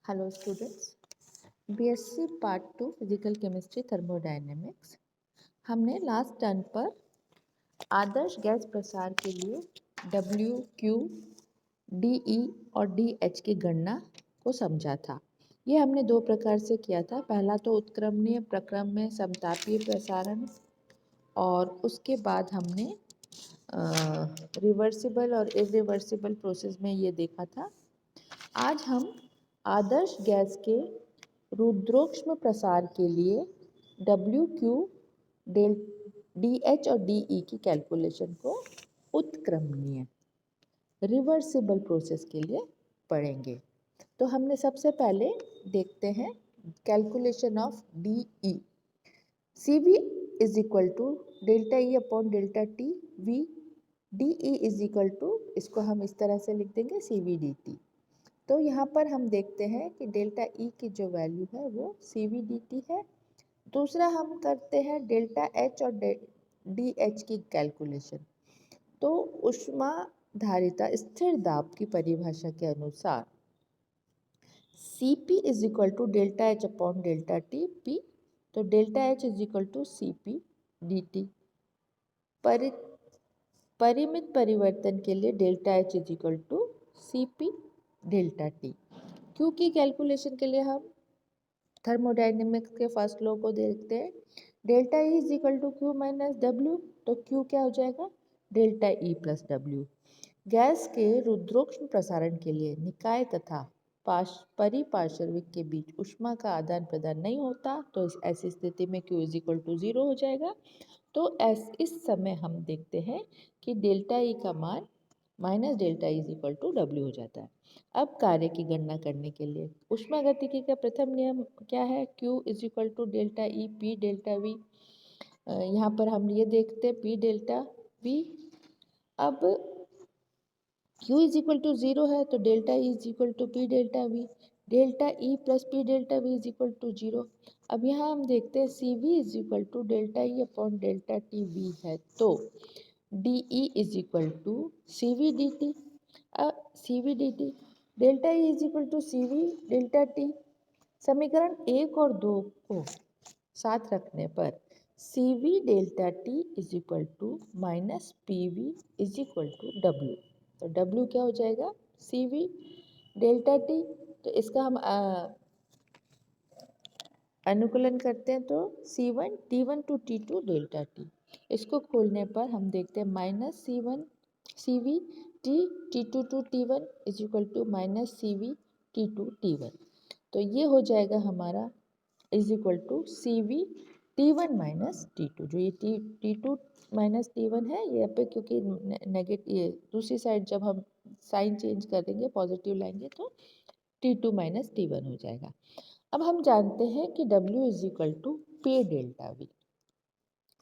Hello students, BSc part 2 physical chemistry thermodynamics. हमने last turn पर आदर्श gas प्रसार के लिए डब्ल्यू, क्यू, डीई और डीएच की गणना को समझा था। ये हमने दो प्रकार से किया था। पहला तो उत्क्रमणीय प्रक्रम में समतापीय प्रसारण, और उसके बाद हमने रिवर्सिबल और इरिवर्सिबल प्रोसेस में ये देखा था। आज हम आदर्श गैस के रुद्रोष्म प्रसार के लिए डब्ल्यू, क्यू, डी एच और डी ई की कैलकुलेशन को उत्क्रमणीय रिवर्सिबल प्रोसेस के लिए पढ़ेंगे। तो हमने सबसे पहले देखते हैं calculation of D E. C V is equal to delta E upon delta T V, D E is equal to, इसको हम इस तरह से लिख देंगे सी वी डी टी। तो यहाँ पर हम देखते हैं कि डेल्टा ई की जो वैल्यू है वो सी वी डी टी है। दूसरा हम करते हैं डेल्टा एच और डी एच की कैलकुलेशन। तो ऊष्माधारिता स्थिर दाब की परिभाषा के अनुसार C P is equal to delta H upon delta T P. तो delta H is equal to C P D T. परिमित परिवर्तन के लिए delta H is equal to C P delta T. Q की कैलकुलेशन के लिए हम thermodynamics के फर्स्ट लॉ को देखते हैं। Delta E is equal to Q minus W. तो क्यू क्या हो जाएगा? Delta E plus W. Gas के रुद्रोष्म प्रसारण के लिए निकाय तथा परिपार्श्विक के बीच ऊष्मा का आदान प्रदान नहीं होता, तो ऐसी स्थिति में Q इज इक्वल टू 0 हो जाएगा। तो इस समय हम देखते हैं कि डेल्टा ई का मान minus delta E is equal to W हो जाता है। अब कार्य की गणना करने के लिए ऊष्मागतिकी का प्रथम नियम क्या है? Q is equal to delta E P delta V. यहाँ पर हम ये देखते हैं पी डेल्टा वी। अब Q इज इक्वल टू 0 है तो delta E is equal to P delta V. Delta E plus P delta V is equal to 0। अब यहाँ हम देखते हैं C V is equal to delta E upon delta T V है, तो D E is equal to C V D T. C V D T delta E is equal to C V delta T. समीकरण 1 और 2 को साथ रखने पर C V delta T is equal to minus P V is equal to W. तो W क्या हो जाएगा? C V delta T. तो इसका हम अनुकूलन करते हैं तो C1 T1 to T2 delta T. इसको खोलने पर हम देखते हैं minus C1 CV T T2 to T1 is equal to minus CV T2 T1। तो ये हो जाएगा हमारा is equal to CV T1 minus T2। जो ये T2 माइनस T1 है, ये पे क्योंकि नेगेटिव, ये दूसरी साइड जब हम साइन चेंज कर देंगे पॉजिटिव लाएंगे तो T2 माइनस T1 हो जाएगा। अब हम जानते हैं कि W is equal to P delta V।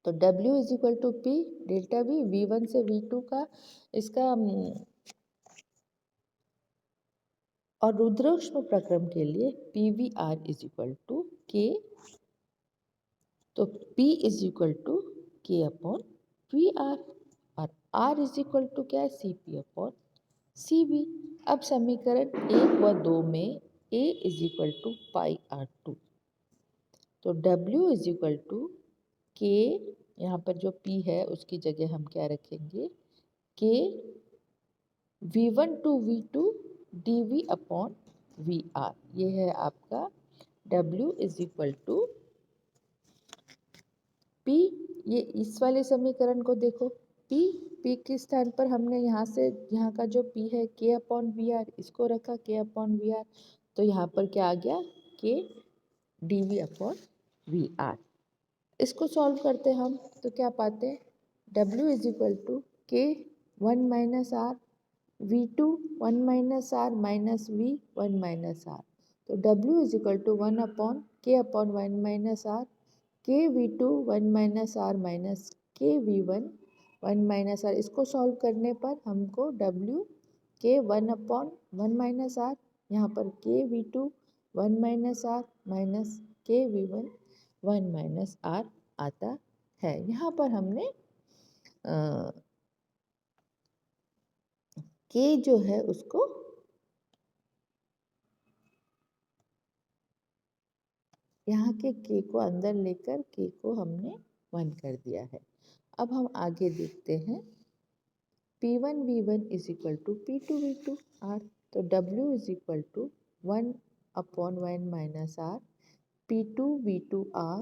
तो W is equal to P delta V, V1 से V2 का इसका और रुद्रोष्म प्रक्रम के लिए PVR is equal to K। तो P is equal to K upon VR और R इज इक्वल टू क्या है? CP upon CV। अब समीकरण 1 व 2 में A is equal to pi R2। तो W is equal to K, यहाँ पर जो P है उसकी जगह हम क्या रखेंगे? K V1 to V2 DV upon VR। ये है आपका W is equal to P। ये इस वाले समीकरण को देखो, P के स्थान पर हमने यहाँ से यहाँ का जो P है K अपॉन VR, इसको रखा K अपॉन VR। तो यहाँ पर क्या आ गया? K DV upon VR। इसको सॉल्व करते हम तो क्या पाते हैं? W is equal to K 1 minus R V2 1 minus R minus V 1 minus R। तो W is equal to 1 upon K upon 1 minus R K V2 1 minus R minus K V1 1 minus R। इसको solve करने पर हमको W K 1 upon 1 minus R, यहाँ पर K V2 1 minus R minus K V1 1 minus R आता है। यहाँ पर हमने K जो है उसको यहाँ के k को अंदर लेकर k को हमने 1 कर दिया है। अब हम आगे देखते हैं P1 V1 is equal to P2 V2 R। तो W is equal to 1/1 minus R P2 V2 R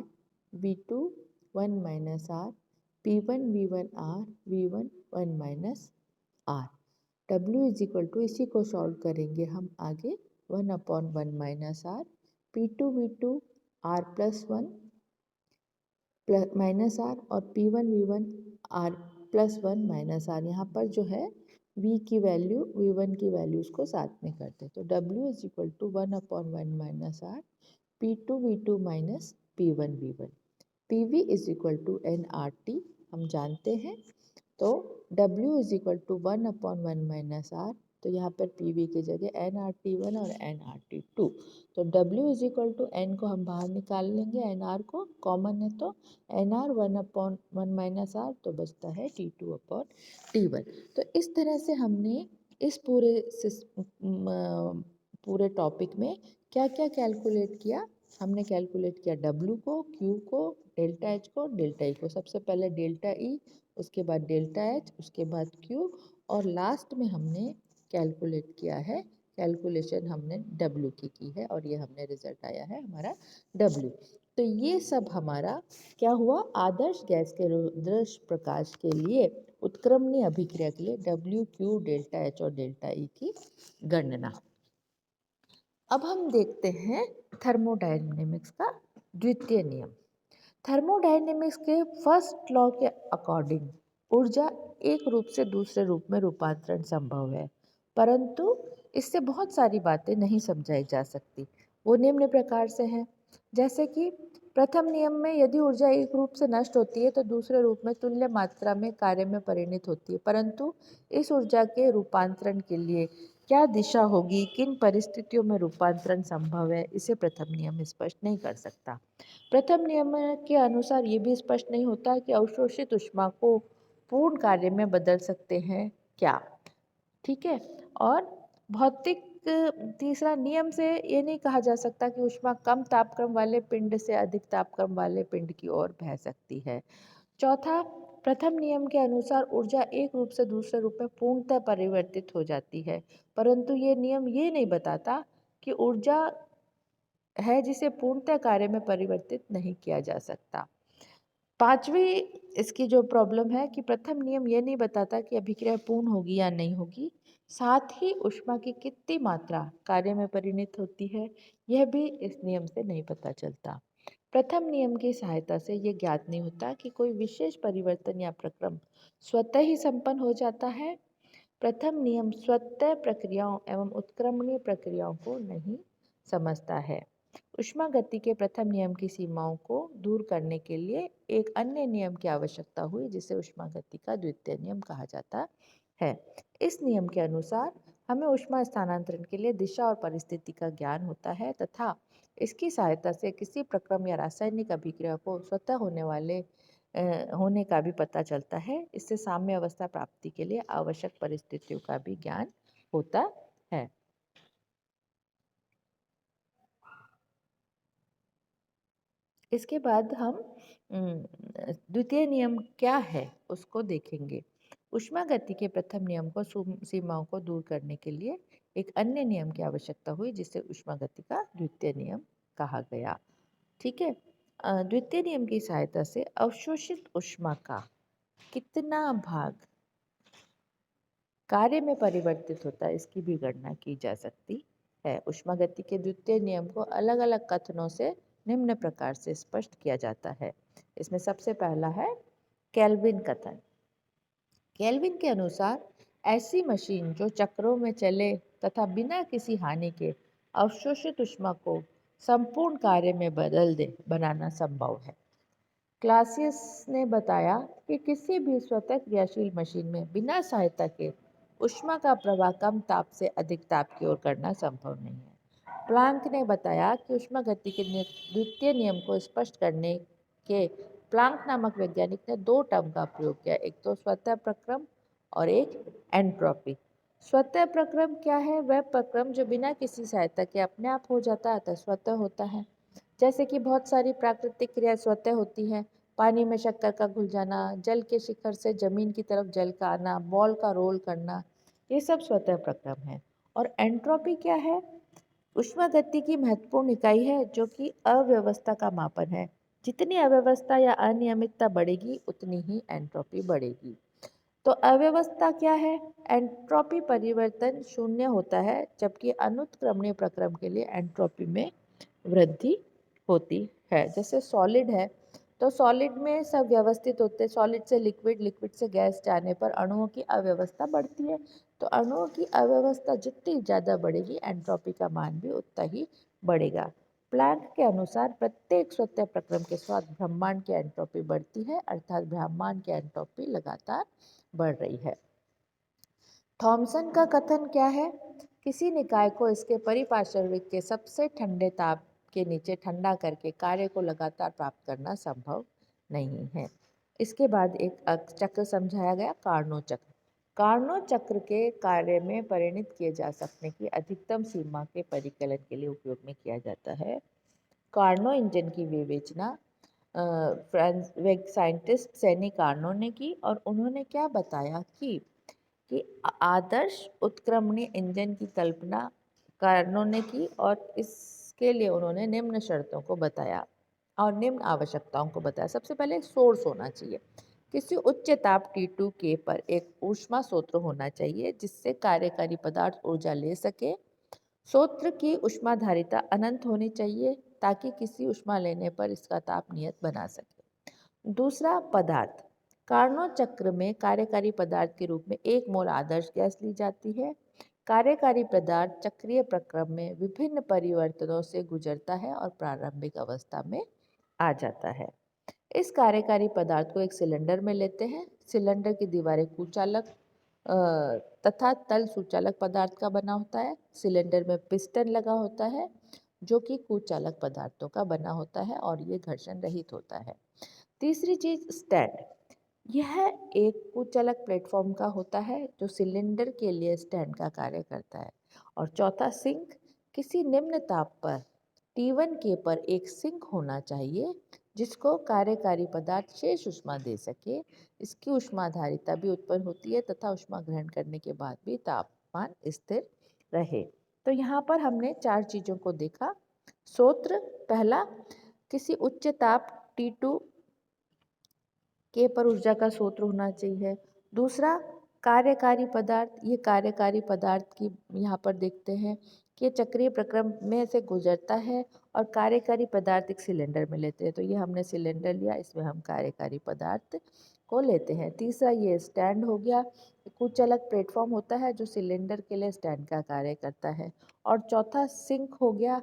V2 1 minus R P1 V1 R V1 1 minus R। W is equal to इसी को सॉल्व करेंगे हम आगे 1/1 minus R P2 V2 R plus 1 minus R और P1 V1 R plus 1 minus are. यहाँ पर जो है V की वैल्यू V1 की वैल्यूज़ को साथ में करते हैं। तो W is equal to 1/1 minus R P2 V2 minus P1 V1। PV is equal to nRT हम जानते हैं। तो W is equal to 1/1 minus R. तो यहाँ पर PV की जगह nRT1 और nRT2। तो W is equal to n को हम बाहर निकाल लेंगे, nr को कॉमन है तो nr 1/1 माइनस आर तो बचता है T2/T1। तो इस तरह से हमने इस पूरे टॉपिक में क्या क्या कैलकुलेट किया। हमने कैलकुलेट किया W को, Q को, डेल्टा H को, डेल्टा E को। सबसे पहले डेल्टा E, उसके बाद डेल्टा H, उसके बाद Q और लास्ट में हमने कैलकुलेट किया है, कैलकुलेशन हमने W की है और ये हमने रिजल्ट आया है हमारा W। तो ये सब हमारा क्या हुआ, आदर्श गैस के रुद्रश प्रकाश के लिए उत्क्रमणीय अभिक्रिया के लिए W, Q, डेल्टा H और डेल्टा E की गणना। अब हम देखते हैं थर्मोडायनेमिक्स का द्वितीय नियम। थर्मोडायनेमिक्स के फर्स्ट लॉ के अकॉर्डिंग ऊर्जा एक रूप से दूसरे रूप में रूपांतरण संभव है, परंतु इससे बहुत सारी बातें नहीं समझाई जा सकती। वो निम्न प्रकार से हैं, जैसे कि प्रथम नियम में यदि ऊर्जा एक रूप से नष्ट होती है तो दूसरे रूप में तुल्य मात्रा में कार्य में परिणत होती है, परंतु इस ऊर्जा के रूपांतरण के लिए क्या दिशा होगी, किन परिस्थितियों में रूपांतरण संभव है, इसे प्रथम नियम स्पष्ट नहीं कर सकता। प्रथम नियम के अनुसार ये भी स्पष्ट नहीं होता कि अवशोषित ऊष्मा को पूर्ण कार्य में बदल सकते हैं क्या, ठीक है। और भौतिक तीसरा नियम से ये नहीं कहा जा सकता कि ऊष्मा कम तापक्रम वाले पिंड से अधिक तापक्रम वाले पिंड की ओर बह सकती है। चौथा, प्रथम नियम के अनुसार ऊर्जा एक रूप से दूसरे रूप में पूर्णतः परिवर्तित हो जाती है, परंतु ये नियम ये नहीं बताता कि ऊर्जा है जिसे पूर्णतः कार्य में परिवर्तित नहीं किया जा सकता। पांचवी इसकी जो प्रॉब्लम है कि प्रथम नियम यह नहीं बताता कि अभिक्रिया पूर्ण होगी या नहीं होगी, साथ ही ऊष्मा की कितनी मात्रा कार्य में परिणत होती है यह भी इस नियम से नहीं पता चलता। प्रथम नियम की सहायता से यह ज्ञात नहीं होता कि कोई विशेष परिवर्तन या प्रक्रम स्वतः ही संपन्न हो जाता है। प्रथम नियम स्वतः प्रक्रियाओं एवं उत्क्रमणीय प्रक्रियाओं को नहीं समझता है। ऊष्मा गति के प्रथम नियम की सीमाओं को दूर करने के लिए एक अन्य नियम की आवश्यकता हुई जिसे ऊष्मा गति का द्वितीय नियम कहा जाता है। इस नियम के अनुसार हमें ऊष्मा स्थानांतरण के लिए दिशा और परिस्थिति का ज्ञान होता है तथा इसकी सहायता से किसी प्रक्रम या रासायनिक अभिक्रिया को स्वतः होने का भी पता चलता है। इससे साम्य अवस्था प्राप्ति के लिए आवश्यक परिस्थितियों का भी ज्ञान होता है। इसके बाद हम द्वितीय नियम क्या है उसको देखेंगे। ऊष्मा गति के प्रथम नियम को सीमाओं को दूर करने के लिए एक अन्य नियम की आवश्यकता हुई जिसे ऊष्मा गति का द्वितीय नियम कहा गया, ठीक है। द्वितीय नियम की सहायता से अवशोषित ऊष्मा का कितना भाग कार्य में परिवर्तित होता है इसकी भी गणना की जा सकती है। ऊष्मागति के द्वितीय नियम को अलग अलग कथनों से निम्न प्रकार से स्पष्ट किया जाता है। इसमें सबसे पहला है केल्विन कथन। केल्विन के अनुसार ऐसी मशीन जो चक्रों में चले तथा बिना किसी हानि के अवशोषित ऊष्मा को संपूर्ण कार्य में बदल दे बनाना संभव है। क्लासियस ने बताया कि किसी भी स्वतः क्रियाशील मशीन में बिना सहायता के ऊष्मा का प्रवाह कम ताप से अधिक ताप की ओर करना संभव नहीं है। प्लांक ने बताया कि ऊष्मा गति के द्वितीय नियम को स्पष्ट करने के प्लांक नामक वैज्ञानिक ने दो टर्म का प्रयोग किया, एक तो स्वतः प्रक्रम और एक एंट्रोपी। स्वतः प्रक्रम क्या है? वह प्रक्रम जो बिना किसी सहायता के अपने आप हो जाता है अतः स्वतः होता है। जैसे कि बहुत सारी प्राकृतिक क्रिया स्वतः होती हैं। पानी में शक्कर का घुल जाना, जल के शिखर से जमीन की तरफ जल का आना, बॉल का रोल करना, ये सब स्वतः प्रक्रम है। और एंट्रोपी क्या है? ऊष्मागति की महत्वपूर्ण इकाई है जो कि अव्यवस्था का मापन है। जितनी अव्यवस्था या अनियमितता बढ़ेगी उतनी ही एंट्रोपी बढ़ेगी। तो अव्यवस्था क्या है? एंट्रोपी परिवर्तन शून्य होता है, जबकि अनुत्क्रमणीय प्रक्रम के लिए एंट्रोपी में वृद्धि होती है। जैसे सॉलिड है, तो सॉलिड में सब व्यवस्थित होते हैं। सॉलिड से लिक्विड, लिक्विड से गैस जाने पर अणुओं की अव्यवस्था बढ़ती है। तो अणुओं की अव्यवस्था जितनी ज़्यादा बढ़ेगी, एंट्रोपी का मान भी उतना ही बढ़ेगा। प्लैंक के अनुसार प्रत्येक स्वतः प्रक्रम के साथ ब्रह्मांड की एंट्रोपी बढ़ती है, अर्थात ब्रह्मांड की एंट्रोपी लगातार बढ़ रही है। थॉमसन का कथन क्या है? किसी निकाय को इसके परिपार्श्विक के सबसे ठंडे ताप के नीचे ठंडा करके कार्य को लगातार प्राप्त करना संभव नहीं है। इसके बाद एक चक्र समझाया गया, कार्नो चक्र। कार्नो चक्र के कार्य में परिणत किए जा सकने की अधिकतम सीमा के परिकलन के लिए उपयोग में किया जाता है। कार्नो इंजन की विवेचना फ्रांस साइंटिस्ट सैनी कार्नो ने की, और उन्होंने क्या बताया कि आदर्श उत्क्रमणीय इंजन की कल्पना कार्नो ने की, और इसके लिए उन्होंने निम्न शर्तों को बताया और निम्न आवश्यकताओं को बताया। सबसे पहले सोर्स होना चाहिए। किसी उच्च ताप T2K पर एक ऊष्मा स्रोत होना चाहिए जिससे कार्यकारी पदार्थ ऊर्जा ले सके। स्रोत की ऊष्माधारिता अनंत होनी चाहिए ताकि किसी ऊष्मा लेने पर इसका ताप नियत बना सके। दूसरा, पदार्थ। कार्नो चक्र में कार्यकारी पदार्थ के रूप में 1 मोल आदर्श गैस ली जाती है। कार्यकारी पदार्थ चक्रीय प्रक्रम में विभिन्न परिवर्तनों से गुजरता है और प्रारंभिक अवस्था में आ जाता है। इस कार्यकारी पदार्थ को एक सिलेंडर में लेते हैं। सिलेंडर की दीवारें कुचालक तथा तल सुचालक पदार्थ का बना होता है। सिलेंडर में पिस्टन लगा होता है जो कि कुचालक पदार्थों का बना होता है और ये घर्षण रहित होता है। तीसरी चीज, स्टैंड। यह एक कुचालक प्लेटफॉर्म का होता है जो सिलेंडर के लिए स्टैंड का कार्य करता है। और चौथा, सिंक। किसी निम्न ताप पर T1K पर एक सिंक होना चाहिए जिसको कार्यकारी पदार्थ शेष ऊष्मा दे सके। इसकी ऊष्माधारिता भी उत्पन्न होती है तथा ऊष्मा ग्रहण करने के बाद भी तापमान स्थिर रहे। तो यहाँ पर हमने 4 चीज़ों को देखा। सूत्र पहला, किसी उच्च ताप T2 के पर ऊर्जा का स्रोत होना चाहिए। दूसरा, कार्यकारी पदार्थ। ये कार्यकारी पदार्थ की यहाँ पर देखते हैं कि चक्रीय प्रक्रम में से गुजरता है और कार्यकारी पदार्थ एक सिलेंडर में लेते हैं। तो ये हमने सिलेंडर लिया, इसमें हम कार्यकारी पदार्थ को लेते हैं। तीसरा, ये स्टैंड हो गया। कुचालक प्लेटफॉर्म होता है जो सिलेंडर के लिए स्टैंड का कार्य करता है। और चौथा, सिंक हो गया।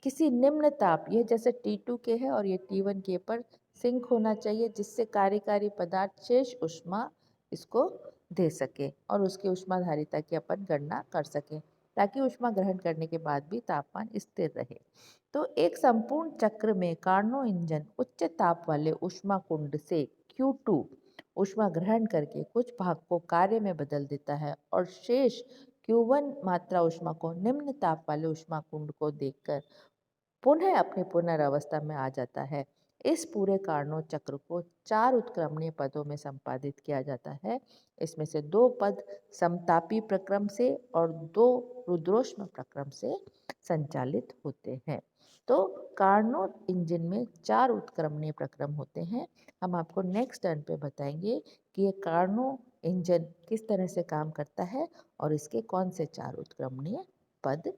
किसी निम्न ताप, ये जैसे T2 के है और ये T1K पर सिंक होना चाहिए जिससे कार्यकारी पदार्थ शेष ऊष्मा इसको दे सके और उसकी ऊष्माधारिता की अपन गणना कर सकें ताकि ऊष्मा ग्रहण करने के बाद भी तापमान स्थिर रहे। तो एक संपूर्ण चक्र में कार्नो इंजन उच्च ताप वाले ऊष्मा कुंड से Q2 ऊष्मा ग्रहण करके कुछ भाग को कार्य में बदल देता है और शेष Q1 मात्रा ऊष्मा को निम्न ताप वाले ऊष्मा कुंड को देकर पुनः अपनी पुनर्वस्था में आ जाता है। इस पूरे कार्नो चक्र को 4 उत्क्रमणीय पदों में संपादित किया जाता है। इसमें से 2 पद समतापी प्रक्रम से और 2 रुद्रोष्म प्रक्रम से संचालित होते हैं। तो कार्नो इंजन में 4 उत्क्रमणीय प्रक्रम होते हैं। हम आपको नेक्स्ट टर्न पे बताएंगे कि ये कार्नो इंजन किस तरह से काम करता है और इसके कौन से 4 उत्क्रमणीय पद